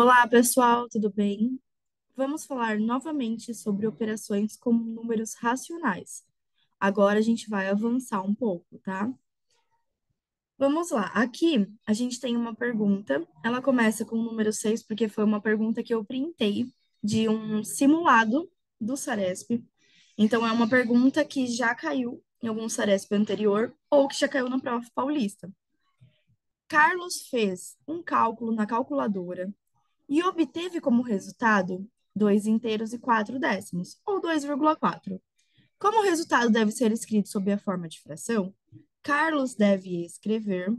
Olá, pessoal, tudo bem? Vamos falar novamente sobre operações com números racionais. Agora a gente vai avançar um pouco, tá? Vamos lá. Aqui a gente tem uma pergunta. Ela começa com o número 6 porque foi uma pergunta que eu printei de um simulado do Saresp. Então, é uma pergunta que já caiu em algum Saresp anterior ou que já caiu na prova paulista. Carlos fez um cálculo na calculadora e obteve como resultado 2 inteiros e 4 décimos, ou 2,4. Como o resultado deve ser escrito sob a forma de fração, Carlos deve escrever.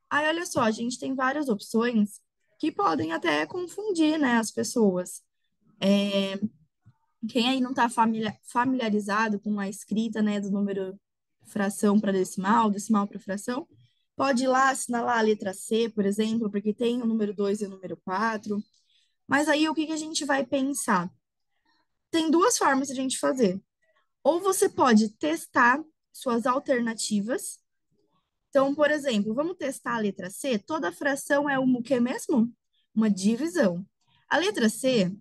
Aí, olha só, a gente tem várias opções que podem até confundir, né, as pessoas. Quem aí não está familiarizado com a escrita, né, do número fração para decimal, decimal para fração, pode ir lá assinalar a letra C, por exemplo, porque tem o número 2 e o número 4. Mas aí o que que a gente vai pensar? Tem duas formas de a gente fazer. Ou você pode testar suas alternativas. Então, por exemplo, vamos testar a letra C. Toda fração é uma o quê mesmo? Uma divisão. A letra C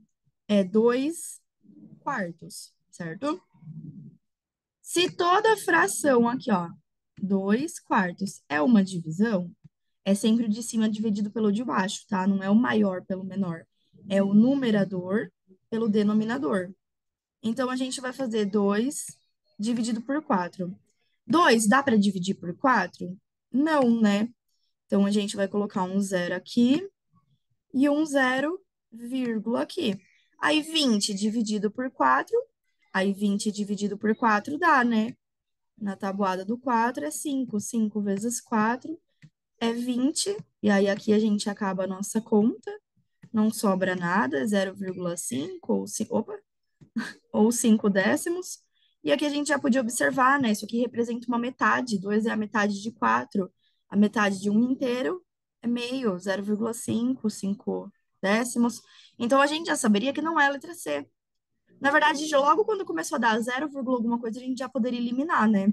é 2 quartos, certo? Se toda fração aqui, ó, 2 quartos é uma divisão, é sempre o de cima dividido pelo de baixo, tá? Não é o maior pelo menor. É o numerador pelo denominador. Então, a gente vai fazer 2 dividido por 4. 2 dá para dividir por 4? Não, né? Então, a gente vai colocar um zero aqui e um zero, vírgula aqui. Aí, 20 dividido por 4. Aí, 20 dividido por 4 dá, né? Na tabuada do 4 é 5. 5 vezes 4 é 20. E aí, aqui a gente acaba a nossa conta. Não sobra nada, 0,5 ou 5. Opa! Ou 5 décimos. E aqui a gente já podia observar, né? Isso aqui representa uma metade. 2 é a metade de 4. A metade de um inteiro é meio, 0,5, 5 décimos. Então, a gente já saberia que não é a letra C. Na verdade, já logo quando começou a dar 0, alguma coisa, a gente já poderia eliminar, né?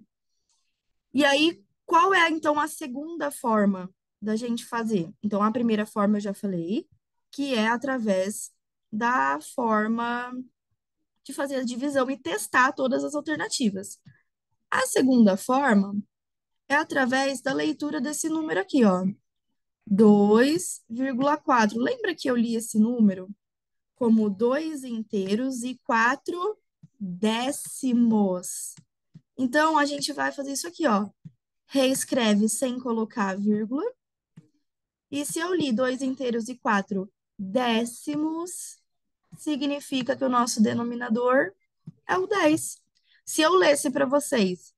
E aí, qual é, então, a segunda forma da gente fazer? Então, a primeira forma eu já falei, que é através da forma de fazer a divisão e testar todas as alternativas. A segunda forma é através da leitura desse número aqui, ó, 2,4. Lembra que eu li esse número como 2 inteiros e 4 décimos? Então, a gente vai fazer isso aqui, ó. Reescreve sem colocar vírgula. E se eu li 2 inteiros e 4 décimos, significa que o nosso denominador é o 10. Se eu lesse para vocês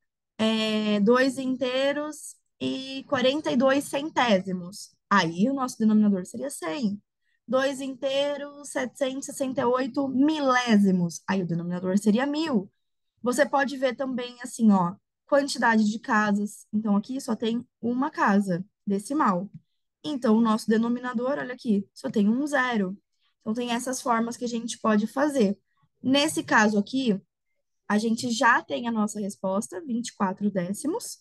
2 inteiros e 42 centésimos, aí o nosso denominador seria 100. 2 inteiros, 768 milésimos, aí o denominador seria 1000. Você pode ver também assim, ó, quantidade de casas. Então, aqui só tem uma casa decimal. Então, o nosso denominador, olha aqui, só tem um zero. Então, tem essas formas que a gente pode fazer. Nesse caso aqui, a gente já tem a nossa resposta, 24 décimos.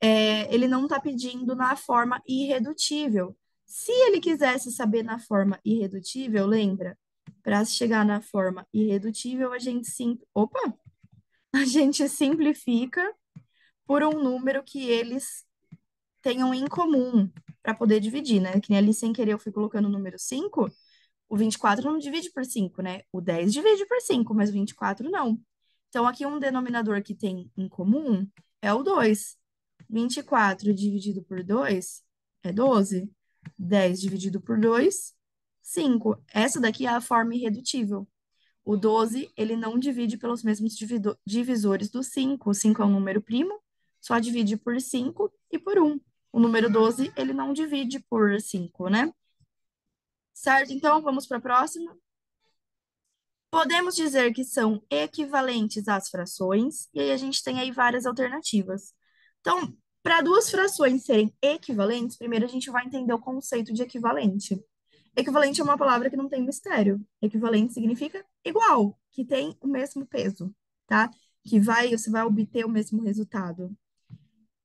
Ele não está pedindo na forma irredutível. Se ele quisesse saber na forma irredutível, lembra? Para chegar na forma irredutível, opa, a gente simplifica por um número que eles tenham em comum para poder dividir, né? Que nem ali sem querer eu fui colocando o número 5. O 24 não divide por 5, né? O 10 divide por 5, mas o 24 não. Então, aqui um denominador que tem em comum é o 2. 24 dividido por 2 é 12. 10 dividido por 2, 5. Essa daqui é a forma irredutível. O 12, ele não divide pelos mesmos divisores do 5. O 5 é um número primo, só divide por 5 e por 1. O número 12, ele não divide por 5, né? Certo? Então, vamos para a próxima. Podemos dizer que são equivalentes às frações, e aí a gente tem aí várias alternativas. Então, para duas frações serem equivalentes, primeiro a gente vai entender o conceito de equivalente. Equivalente é uma palavra que não tem mistério. Equivalente significa igual, que tem o mesmo peso, tá? Você vai obter o mesmo resultado.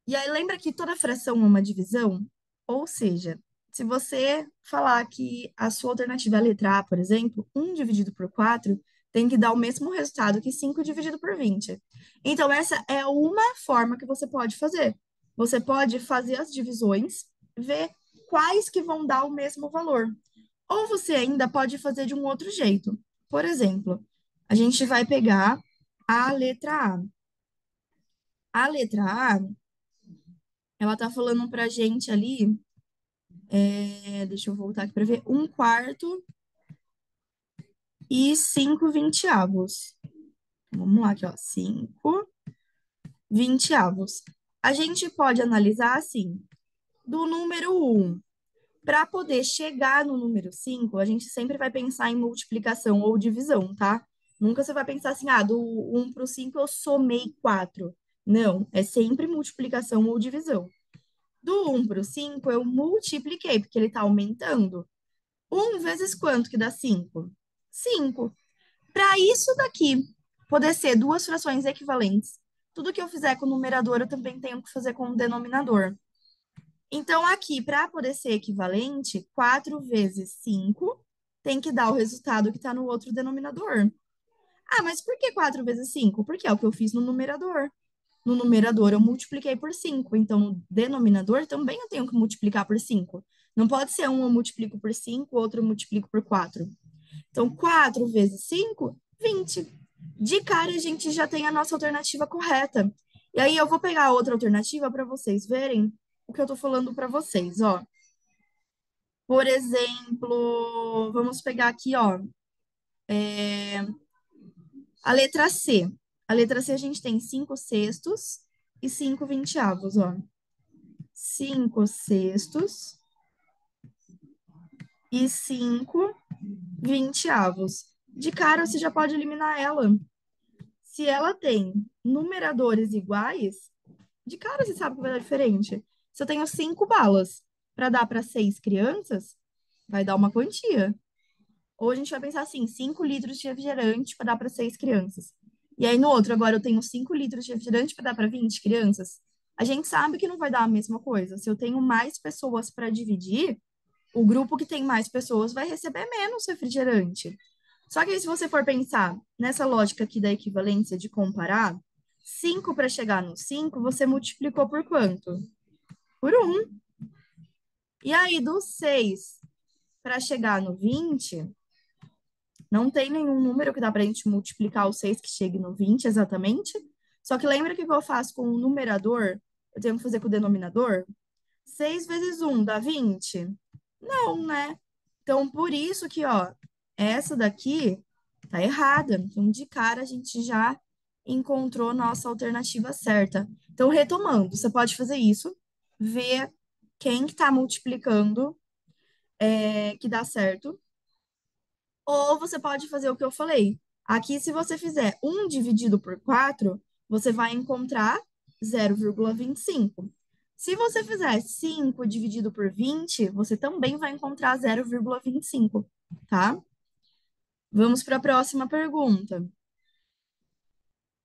E aí lembra que toda fração é uma divisão? Ou seja, Se você falar que a sua alternativa é a letra A, por exemplo, 1 dividido por 4 tem que dar o mesmo resultado que 5 dividido por 20. Então, essa é uma forma que você pode fazer. Você pode fazer as divisões, ver quais que vão dar o mesmo valor. Ou você ainda pode fazer de um outro jeito. Por exemplo, a gente vai pegar a letra A. A letra A, ela tá falando pra gente ali, deixa eu voltar aqui para ver, 1/4 e 5/20. Vamos lá aqui, ó, 5/20. A gente pode analisar assim, do número 1, para poder chegar no número 5, a gente sempre vai pensar em multiplicação ou divisão, tá? Nunca você vai pensar assim, do 1 para o 5 eu somei 4. Não, é sempre multiplicação ou divisão. Do 1 para o 5 eu multipliquei, porque ele está aumentando. 1 vezes quanto que dá 5? 5. Para isso daqui poder ser duas frações equivalentes, tudo que eu fizer com o numerador eu também tenho que fazer com o denominador. Então, aqui, para poder ser equivalente, 4 vezes 5 tem que dar o resultado que está no outro denominador. Ah, mas por que 4 vezes 5? Porque é o que eu fiz no numerador. No numerador eu multipliquei por 5, então no denominador também eu tenho que multiplicar por 5. Não pode ser um eu multiplico por 5, outro eu multiplico por 4. Então, 4 vezes 5, 20. De cara, a gente já tem a nossa alternativa correta. E aí, eu vou pegar a outra alternativa para vocês verem o que eu estou falando para vocês, ó. Por exemplo, vamos pegar aqui, ó, a letra C. A letra C a gente tem 5/6 e 5/20, ó. 5/6 e 5/20. De cara, você já pode eliminar ela. Se ela tem numeradores iguais, de cara você sabe que vai dar diferente. Se eu tenho 5 balas para dar para 6 crianças, vai dar uma quantia. Ou a gente vai pensar assim, 5 litros de refrigerante para dar para 6 crianças. E aí no outro, agora eu tenho 5 litros de refrigerante para dar para 20 crianças. A gente sabe que não vai dar a mesma coisa. Se eu tenho mais pessoas para dividir, o grupo que tem mais pessoas vai receber menos refrigerante. Só que aí, se você for pensar nessa lógica aqui da equivalência de comparar, 5 para chegar no 5, você multiplicou por quanto? Por 1. E aí, do 6 para chegar no 20, não tem nenhum número que dá para a gente multiplicar o 6 que chegue no 20 exatamente. Só que lembra que eu faço com o numerador, eu tenho que fazer com o denominador? 6 vezes 1 dá 20? Não, né? Então, por isso que, ó, essa daqui tá errada. Então, de cara, a gente já encontrou nossa alternativa certa. Então, retomando, você pode fazer isso, ver quem que tá multiplicando, que dá certo. Ou você pode fazer o que eu falei. Aqui, se você fizer 1 dividido por 4, você vai encontrar 0,25. Se você fizer 5 dividido por 20, você também vai encontrar 0,25, tá? Vamos para a próxima pergunta.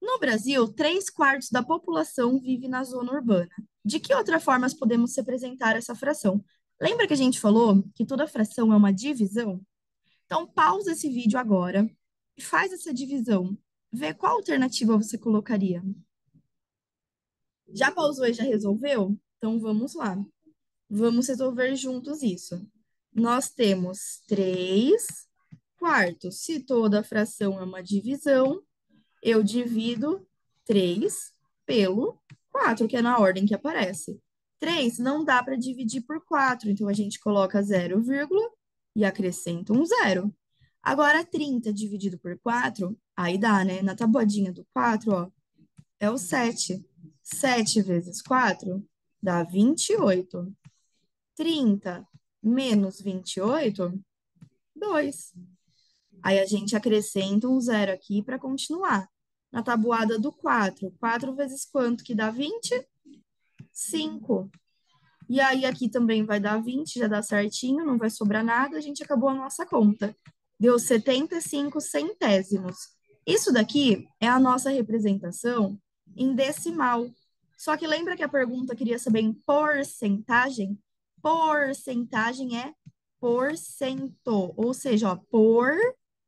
No Brasil, 3/4 da população vive na zona urbana. De que outra forma podemos representar essa fração? Lembra que a gente falou que toda fração é uma divisão? Então, pausa esse vídeo agora e faz essa divisão. Vê qual alternativa você colocaria. Já pausou e já resolveu? Então, vamos lá. Vamos resolver juntos isso. Nós temos 3/4. Se toda fração é uma divisão, eu divido 3 pelo 4, que é na ordem que aparece. 3 não dá para dividir por 4, então a gente coloca 0, e acrescenta um 0. Agora, 30 dividido por 4, aí dá, né? Na tabuadinha do 4, ó, é o 7. 7 vezes 4 dá 28. 30 menos 28, 2. Aí a gente acrescenta um 0 aqui para continuar. Na tabuada do 4, 4 vezes quanto que dá 20? 5. E aí aqui também vai dar 20, já dá certinho, não vai sobrar nada, a gente acabou a nossa conta. Deu 75 centésimos. Isso daqui é a nossa representação em decimal. Só que lembra que a pergunta queria saber em porcentagem? Porcentagem é por cento, ou seja, ó, por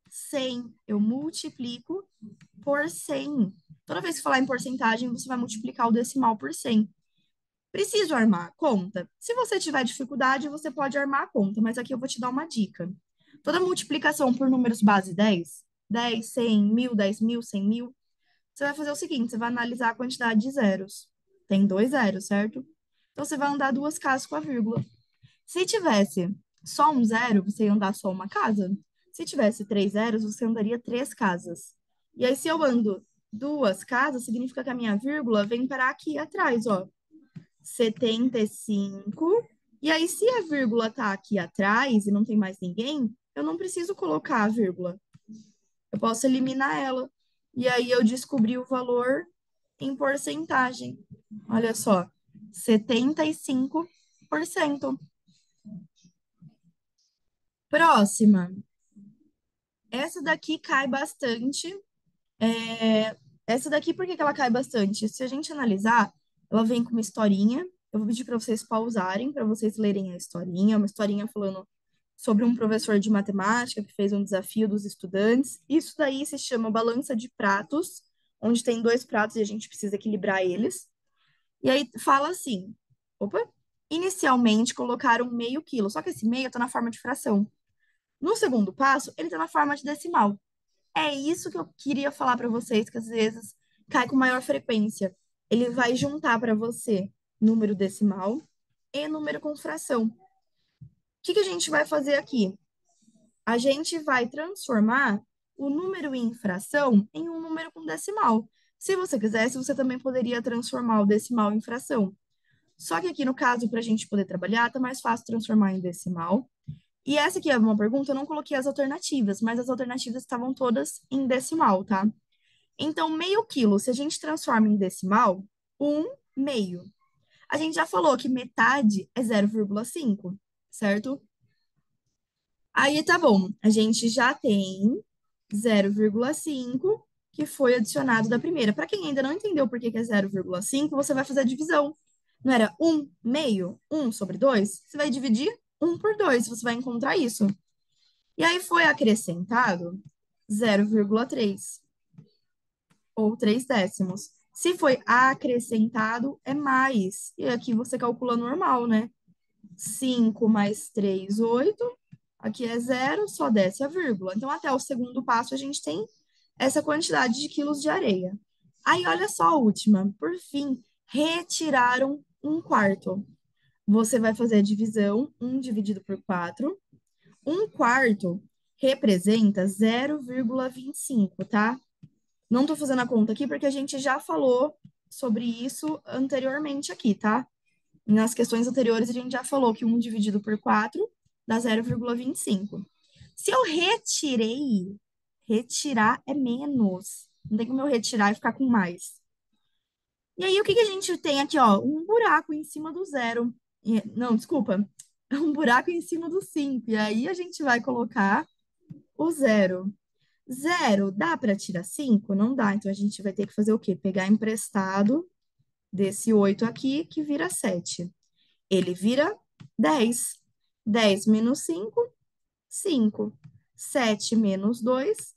100, eu multiplico por 100. Toda vez que falar em porcentagem, você vai multiplicar o decimal por 100. Preciso armar a conta? Se você tiver dificuldade, você pode armar a conta, mas aqui eu vou te dar uma dica. Toda multiplicação por números base 10, 10, 100, 1000, 10.000, 100.000, você vai fazer o seguinte, você vai analisar a quantidade de zeros. Tem dois zeros, certo? Então, você vai andar duas casas com a vírgula. Se tivesse só um zero, você ia andar só uma casa. Se tivesse três zeros, você andaria três casas. E aí, se eu ando duas casas, significa que a minha vírgula vem parar aqui atrás, ó. 75. E aí, se a vírgula tá aqui atrás e não tem mais ninguém, eu não preciso colocar a vírgula. Eu posso eliminar ela. E aí, eu descobri o valor em porcentagem. Olha só, 75%. Próxima. Essa daqui cai bastante. Essa daqui, por que que ela cai bastante? Se a gente analisar, ela vem com uma historinha. Eu vou pedir para vocês pausarem, para vocês lerem a historinha. Uma historinha falando sobre um professor de matemática que fez um desafio dos estudantes. Isso daí se chama balança de pratos, onde tem dois pratos e a gente precisa equilibrar eles. E aí fala assim: opa, inicialmente colocaram meio quilo, só que esse meio está na forma de fração. No segundo passo, ele está na forma de decimal. É isso que eu queria falar para vocês, que às vezes cai com maior frequência. Ele vai juntar para você número decimal e número com fração. O que que a gente vai fazer aqui? A gente vai transformar o número em fração em um número com decimal. Se você quisesse, você também poderia transformar o decimal em fração. Só que aqui no caso, para a gente poder trabalhar, tá mais fácil transformar em decimal. E essa aqui é uma pergunta, eu não coloquei as alternativas, mas as alternativas estavam todas em decimal, tá? Então, meio quilo, se a gente transforma em decimal, um meio. A gente já falou que metade é 0,5, certo? Aí tá bom, a gente já tem 0,5 que foi adicionado da primeira. Para quem ainda não entendeu por que que é 0,5, você vai fazer a divisão. Não era um meio, 1/2? Você vai dividir 1 por 2, você vai encontrar isso. E aí foi acrescentado 0,3 ou 3 décimos. Se foi acrescentado, é mais. E aqui você calcula normal, né? 5 mais 3, 8. Aqui é zero, só desce a vírgula. Então, até o segundo passo, a gente tem essa quantidade de quilos de areia. Aí, olha só a última. Por fim, retiraram um quarto. Você vai fazer a divisão, 1 dividido por 4. Um quarto representa 0,25, tá? Não estou fazendo a conta aqui porque a gente já falou sobre isso anteriormente aqui, tá? Nas questões anteriores, a gente já falou que 1 dividido por 4 dá 0,25. Se eu retirei, retirar é menos. Não tem como eu retirar e ficar com mais. E aí, o que que a gente tem aqui, ó? Um buraco em cima do zero. Não, desculpa. Um buraco em cima do 5. E aí, a gente vai colocar o zero. Zero, dá para tirar 5? Não dá. Então, a gente vai ter que fazer o quê? Pegar emprestado desse 8 aqui, que vira 7. Ele vira 10. 10 menos 5, 5. 7 menos 2,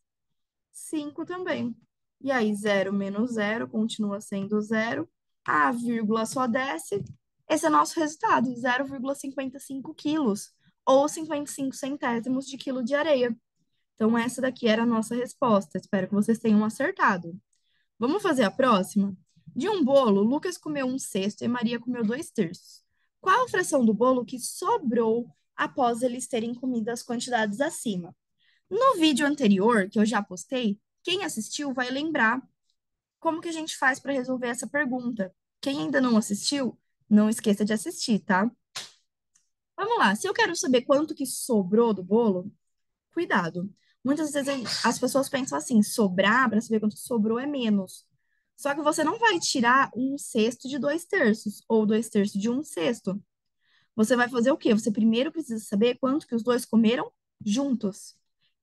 5 também. E aí, zero menos zero continua sendo zero. A vírgula só desce. Esse é nosso resultado, 0,55 quilos, ou 55 centésimos de quilo de areia. Então, essa daqui era a nossa resposta. Espero que vocês tenham acertado. Vamos fazer a próxima? De um bolo, Lucas comeu 1/6 e Maria comeu 2/3. Qual a fração do bolo que sobrou após eles terem comido as quantidades acima? No vídeo anterior, que eu já postei, quem assistiu vai lembrar como que a gente faz para resolver essa pergunta. Quem ainda não assistiu, não esqueça de assistir, tá? Vamos lá. Se eu quero saber quanto que sobrou do bolo, cuidado. Muitas vezes as pessoas pensam assim, sobrar, para saber quanto sobrou é menos. Só que você não vai tirar 1/6 de 2/3, ou 2/3 de 1/6. Você vai fazer o quê? Você primeiro precisa saber quanto que os dois comeram juntos.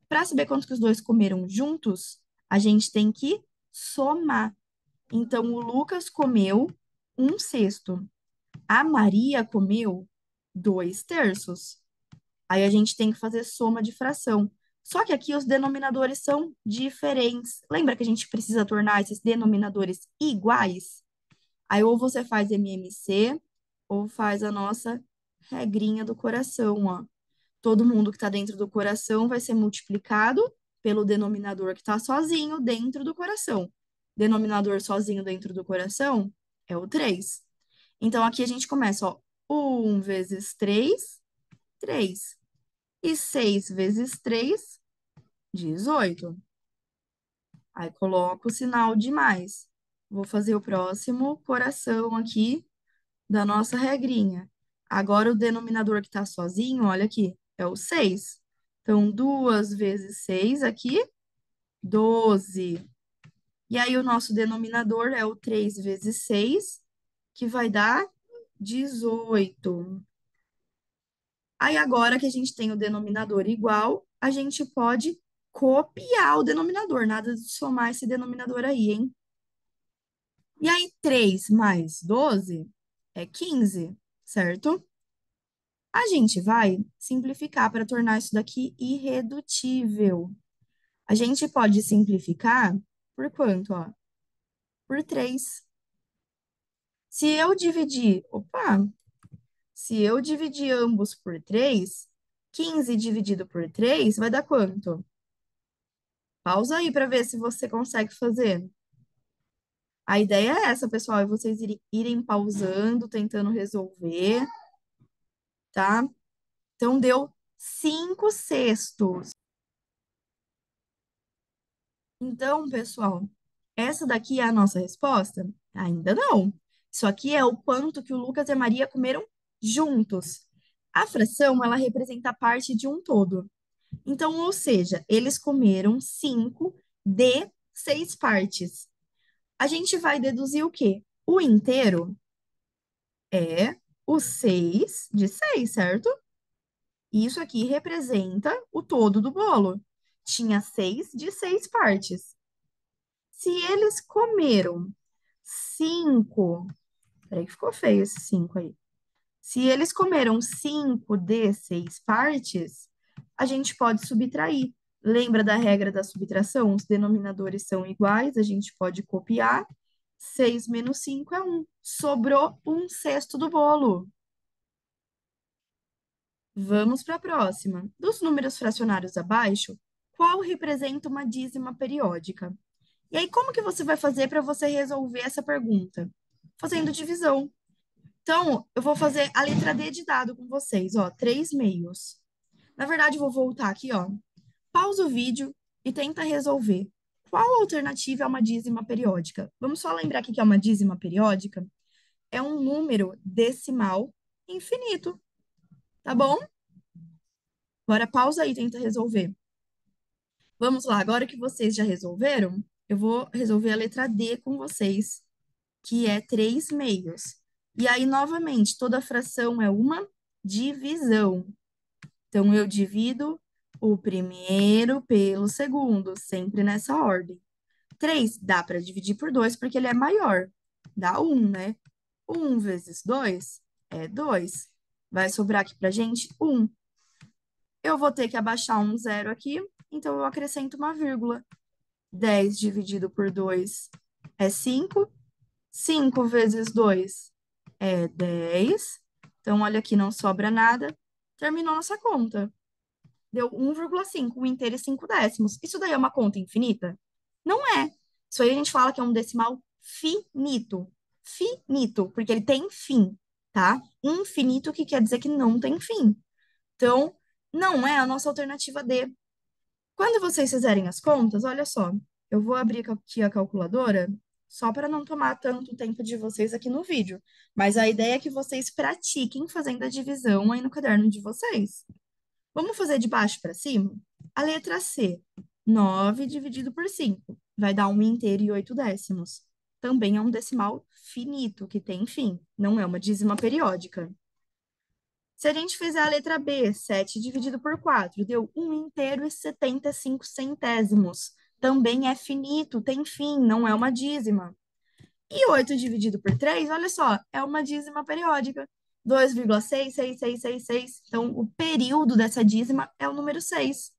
Para saber quanto que os dois comeram juntos, a gente tem que somar. Então, o Lucas comeu 1/6. A Maria comeu 2/3. Aí a gente tem que fazer soma de fração. Só que aqui os denominadores são diferentes. Lembra que a gente precisa tornar esses denominadores iguais? Aí ou você faz MMC ou faz a nossa regrinha do coração, ó. Todo mundo que está dentro do coração vai ser multiplicado pelo denominador que está sozinho dentro do coração. Denominador sozinho dentro do coração é o 3. Então, aqui a gente começa, ó. 1 vezes 3, 3. E 6 vezes 3, 18. Aí, coloco o sinal de mais. Vou fazer o próximo coração aqui da nossa regrinha. Agora, o denominador que está sozinho, olha aqui, é o 6. Então, 2 vezes 6 aqui, 12. E aí, o nosso denominador é o 3 vezes 6, que vai dar 18. Aí, agora que a gente tem o denominador igual, a gente pode copiar o denominador. Nada de somar esse denominador aí, hein? E aí, 3 mais 12 é 15, certo? A gente vai simplificar para tornar isso daqui irredutível. A gente pode simplificar por quanto, ó? Por 3. Se eu dividir ambos por 3, 15 dividido por 3 vai dar quanto? Pausa aí para ver se você consegue fazer. A ideia é essa, pessoal, é vocês irem pausando, tentando resolver, tá? Então, deu 5/6. Então, pessoal, essa daqui é a nossa resposta? Ainda não. Isso aqui é o quanto que o Lucas e a Maria comeram juntos. A fração, ela representa a parte de um todo. Então, ou seja, eles comeram 5 de 6 partes. A gente vai deduzir o quê? O inteiro é o 6 de 6, certo? Isso aqui representa o todo do bolo. Tinha 6 de 6 partes. Se eles comeram 5, peraí que ficou feio esse 5 aí. Se eles comeram 5 de 6 partes, a gente pode subtrair. Lembra da regra da subtração? Os denominadores são iguais, a gente pode copiar. 6 menos 5 é 1. Sobrou 1/6 do bolo. Vamos para a próxima. Dos números fracionários abaixo, qual representa uma dízima periódica? E aí, como que você vai fazer para você resolver essa pergunta? Fazendo divisão. Então, eu vou fazer a letra D de dado com vocês, ó, 3/2. Na verdade, eu vou voltar aqui, ó. Pausa o vídeo e tenta resolver. Qual alternativa é uma dízima periódica? Vamos só lembrar aqui que é uma dízima periódica. É um número decimal infinito, tá bom? Agora pausa aí e tenta resolver. Vamos lá, agora que vocês já resolveram, eu vou resolver a letra D com vocês, que é 3/2. E aí, novamente, toda fração é uma divisão. Então, eu divido o primeiro pelo segundo, sempre nessa ordem. 3 dá para dividir por 2 porque ele é maior. Dá 1, né? 1 vezes 2 é 2. Vai sobrar aqui para gente 1. Eu vou ter que abaixar um zero aqui, então eu acrescento uma vírgula. 10 dividido por 2 é 5. 5 vezes 2 é 10. Então, olha aqui, não sobra nada. Terminou nossa conta. Deu 1,5, um inteiro e 5 décimos. Isso daí é uma conta infinita? Não é. Isso aí a gente fala que é um decimal finito. Finito, porque ele tem fim, tá? Infinito, que quer dizer que não tem fim. Então, não é a nossa alternativa D. Quando vocês fizerem as contas, olha só, eu vou abrir aqui a calculadora só para não tomar tanto tempo de vocês aqui no vídeo. Mas a ideia é que vocês pratiquem fazendo a divisão aí no caderno de vocês. Vamos fazer de baixo para cima? A letra C, 9 dividido por 5, vai dar 1 inteiro e 8 décimos. Também é um decimal finito, que tem fim, não é uma dízima periódica. Se a gente fizer a letra B, 7 dividido por 4, deu 1 inteiro e 75 centésimos. Também é finito, tem fim, não é uma dízima. E 8 dividido por 3, olha só, é uma dízima periódica. 2,66666. Então, o período dessa dízima é o número 6.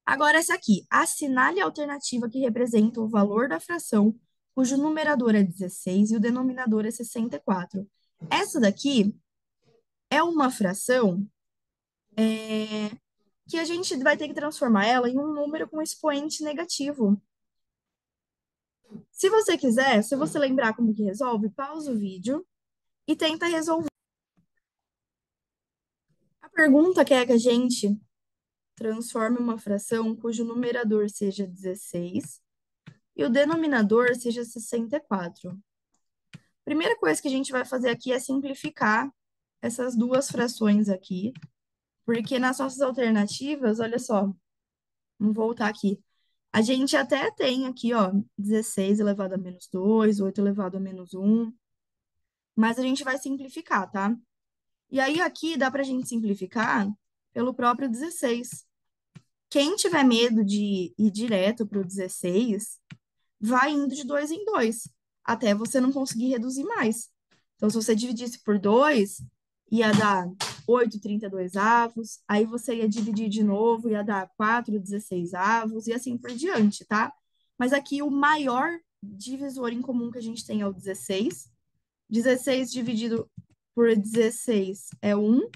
Agora, essa aqui. Assinale a alternativa que representa o valor da fração, cujo numerador é 16 e o denominador é 64. Essa daqui é uma fração que a gente vai ter que transformar ela em um número com expoente negativo. Se você quiser, se você lembrar como que resolve, pausa o vídeo e tenta resolver. A pergunta quer que a gente transforme uma fração cujo numerador seja 16 e o denominador seja 64. Primeira coisa que a gente vai fazer aqui é simplificar essas duas frações aqui, porque nas nossas alternativas, olha só, vamos voltar aqui. A gente até tem aqui, ó, 16 elevado a menos 2, 8 elevado a menos 1, mas a gente vai simplificar, tá? E aí aqui dá pra gente simplificar pelo próprio 16. Quem tiver medo de ir direto para o 16, vai indo de 2 em 2, até você não conseguir reduzir mais. Então, se você dividisse por 2, ia dar 8,32 avos, aí você ia dividir de novo, ia dar 4,16 avos, e assim por diante, tá? Mas aqui o maior divisor em comum que a gente tem é o 16. 16 dividido por 16 é 1.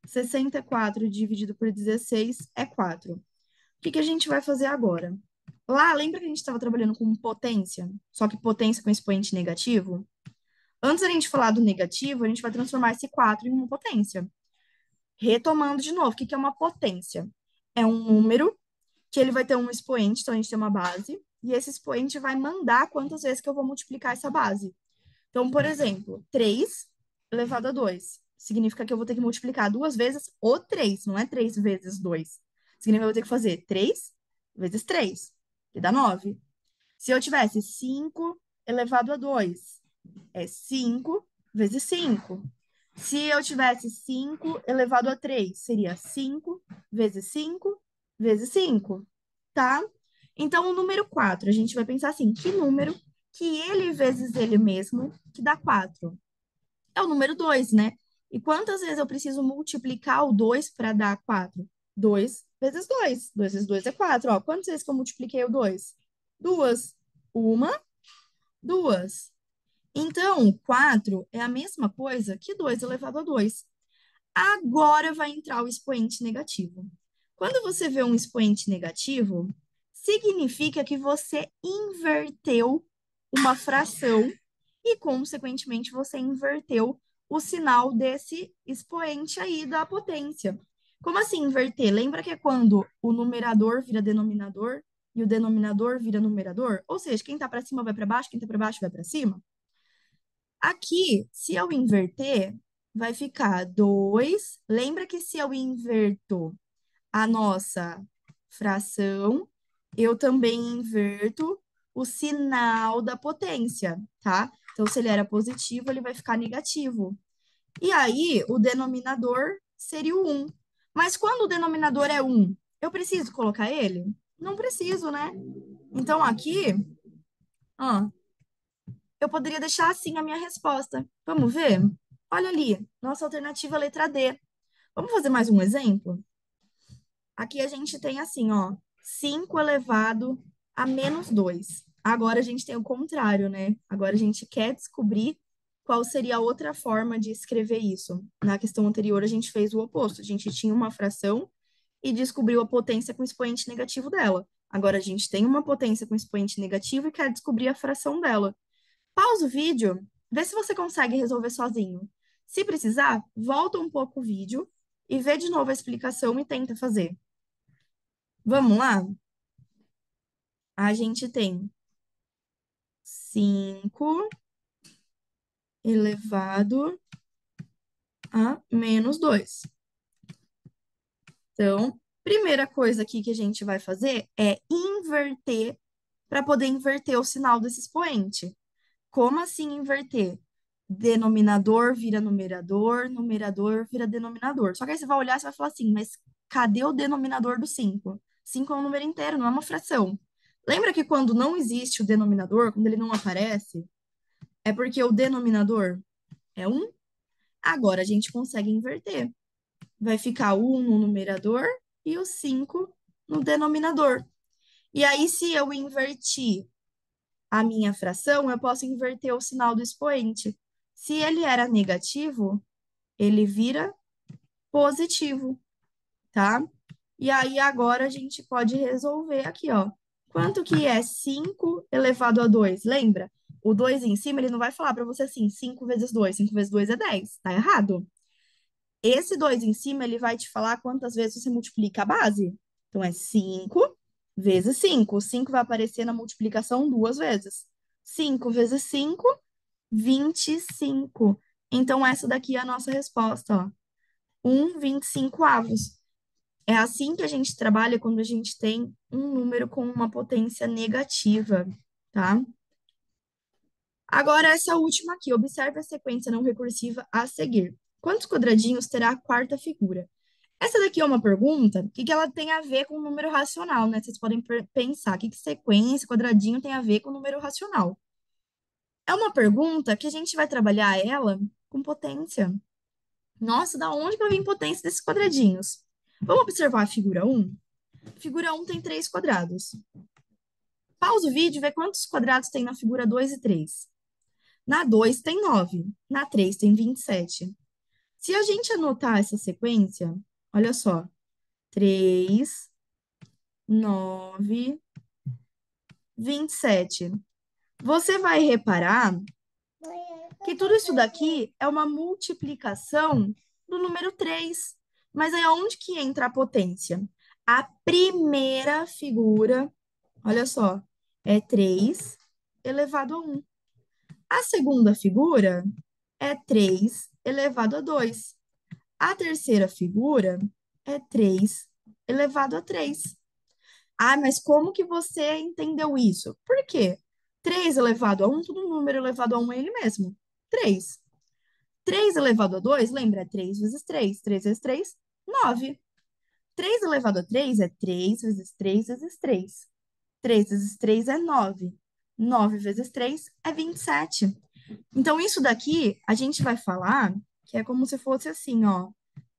64 dividido por 16 é 4. O que que a gente vai fazer agora? Lá, lembra que a gente estava trabalhando com potência? Só que potência com expoente negativo? Antes da gente falar do negativo, a gente vai transformar esse 4 em uma potência. Retomando de novo, o que que é uma potência? É um número que ele vai ter um expoente, então a gente tem uma base, e esse expoente vai mandar quantas vezes que eu vou multiplicar essa base. Então, por exemplo, 3 elevado a 2 significa que eu vou ter que multiplicar duas vezes o 3, não é 3 vezes 2. Significa que eu vou ter que fazer 3 vezes 3, que dá 9. Se eu tivesse 5 elevado a 2, é 5 vezes 5. Se eu tivesse 5 elevado a 3, seria 5 vezes 5 vezes 5, tá? Então, o número 4, a gente vai pensar assim, que número que ele vezes ele mesmo, que dá 4? É o número 2, né? E quantas vezes eu preciso multiplicar o 2 para dar 4? 2 vezes 2. 2 vezes 2 é 4. Ó, quantas vezes que eu multipliquei o 2? Duas. Uma, duas. Então, 4 é a mesma coisa que 2 elevado a 2. Agora vai entrar o expoente negativo. Quando você vê um expoente negativo, significa que você inverteu uma fração e, consequentemente, você inverteu o sinal desse expoente aí da potência. Como assim inverter? Lembra que é quando o numerador vira denominador e o denominador vira numerador? Ou seja, quem está para cima vai para baixo, quem está para baixo vai para cima? Aqui, se eu inverter, vai ficar 2. Lembra que se eu inverto a nossa fração, eu também inverto o sinal da potência, tá? Então, se ele era positivo, ele vai ficar negativo. E aí, o denominador seria o 1. Mas quando o denominador é 1, eu preciso colocar ele? Não preciso, né? Então, aqui, ó, eu poderia deixar assim a minha resposta. Vamos ver? Olha ali, nossa alternativa é a letra D. Vamos fazer mais um exemplo? Aqui a gente tem assim, ó, 5 elevado a menos 2. Agora a gente tem o contrário, né? Agora a gente quer descobrir qual seria a outra forma de escrever isso. Na questão anterior, a gente fez o oposto. A gente tinha uma fração e descobriu a potência com expoente negativo dela. Agora a gente tem uma potência com expoente negativo e quer descobrir a fração dela. Pausa o vídeo, vê se você consegue resolver sozinho. Se precisar, volta um pouco o vídeo e vê de novo a explicação e tenta fazer. Vamos lá? A gente tem 5 elevado a menos 2. Então, primeira coisa aqui que a gente vai fazer é inverter para poder inverter o sinal desse expoente. Como assim inverter? Denominador vira numerador, numerador vira denominador. Só que aí você vai olhar e vai falar assim, mas cadê o denominador do 5? 5 é um número inteiro, não é uma fração. Lembra que quando não existe o denominador, quando ele não aparece, é porque o denominador É 1. Agora a gente consegue inverter. Vai ficar o 1 no numerador e o 5 no denominador. E aí, se eu invertir a minha fração, eu posso inverter o sinal do expoente. Se ele era negativo, ele vira positivo, tá? E aí, agora a gente pode resolver aqui, ó. Quanto que é 5 elevado a 2? Lembra? O 2 em cima, ele não vai falar para você assim, 5 vezes 2. 5 vezes 2 é 10. Tá errado. Esse 2 em cima, ele vai te falar quantas vezes você multiplica a base. Então, é 5 vezes 5. O 5 vai aparecer na multiplicação duas vezes. 5 vezes 5, 25. Então, essa daqui é a nossa resposta, ó. 1,25 avos. É assim que a gente trabalha quando a gente tem um número com uma potência negativa, tá? Agora, essa última aqui. Observe a sequência não recursiva a seguir. Quantos quadradinhos terá a quarta figura? Essa daqui é uma pergunta, que ela tem a ver com o número racional, né? Vocês podem pensar, que sequência, quadradinho tem a ver com o número racional? É uma pergunta que a gente vai trabalhar ela com potência. Nossa, da onde vai vir potência desses quadradinhos? Vamos observar a figura 1? Figura 1 tem 3 quadrados. Pausa o vídeo e vê quantos quadrados tem na figura 2 e 3. Na 2 tem 9, na 3 tem 27. Se a gente anotar essa sequência, olha só, 3, 9, 27. Você vai reparar que tudo isso daqui é uma multiplicação do número 3. Mas aí aonde que entra a potência? A primeira figura, olha só, é 3 elevado a 1. A segunda figura é 3 elevado a 2. A terceira figura é 3 elevado a 3. Ah, mas como que você entendeu isso? Por quê? 3 elevado a 1, todo número elevado a 1 é ele mesmo. 3. 3 elevado a 2, lembra? É 3 vezes 3. 3 vezes 3, 9. 3 elevado a 3 é 3 vezes 3 vezes 3. 3 vezes 3 é 9. 9 vezes 3 é 27. Então, isso daqui a gente vai falar que é como se fosse assim, ó.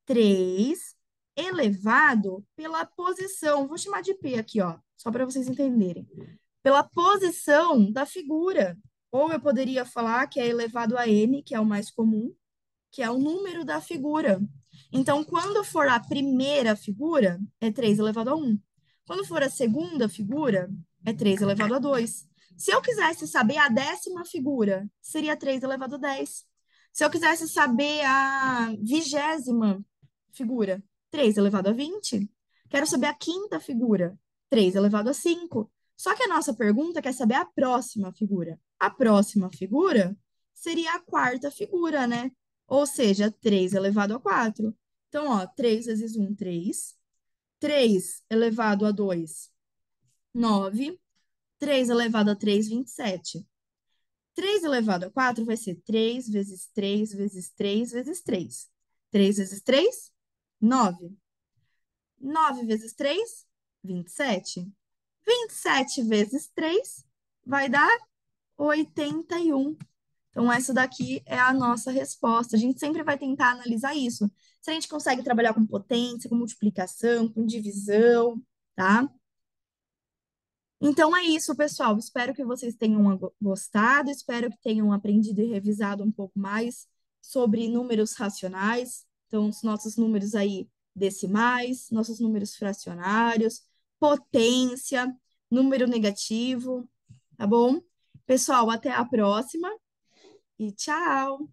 3 elevado pela posição. Vou chamar de P aqui, ó, só para vocês entenderem. Pela posição da figura. Ou eu poderia falar que é elevado a n, que é o mais comum, que é o número da figura. Então, quando for a primeira figura, é 3 elevado a 1. Quando for a segunda figura, é 3 elevado a 2. Se eu quisesse saber a décima figura, seria 3 elevado a 10. Se eu quisesse saber a vigésima figura, 3 elevado a 20. Quero saber a quinta figura, 3 elevado a 5. Só que a nossa pergunta quer saber a próxima figura. A próxima figura seria a quarta figura, né? Ou seja, 3 elevado a 4. Então, ó, 3 vezes 1, 3. 3 elevado a 2, 9. 3 elevado a 3, 27. 3 elevado a 4 vai ser 3 vezes 3 vezes 3 vezes 3. 3 vezes 3, 9. 9 vezes 3, 27. 27 vezes 3 vai dar 81. Então, essa daqui é a nossa resposta. A gente sempre vai tentar analisar isso. Se a gente consegue trabalhar com potência, com multiplicação, com divisão, tá? Então é isso, pessoal. Espero que vocês tenham gostado, espero que tenham aprendido e revisado um pouco mais sobre números racionais. Então, os nossos números aí decimais, nossos números fracionários, potência, número negativo, tá bom? Pessoal, até a próxima e tchau!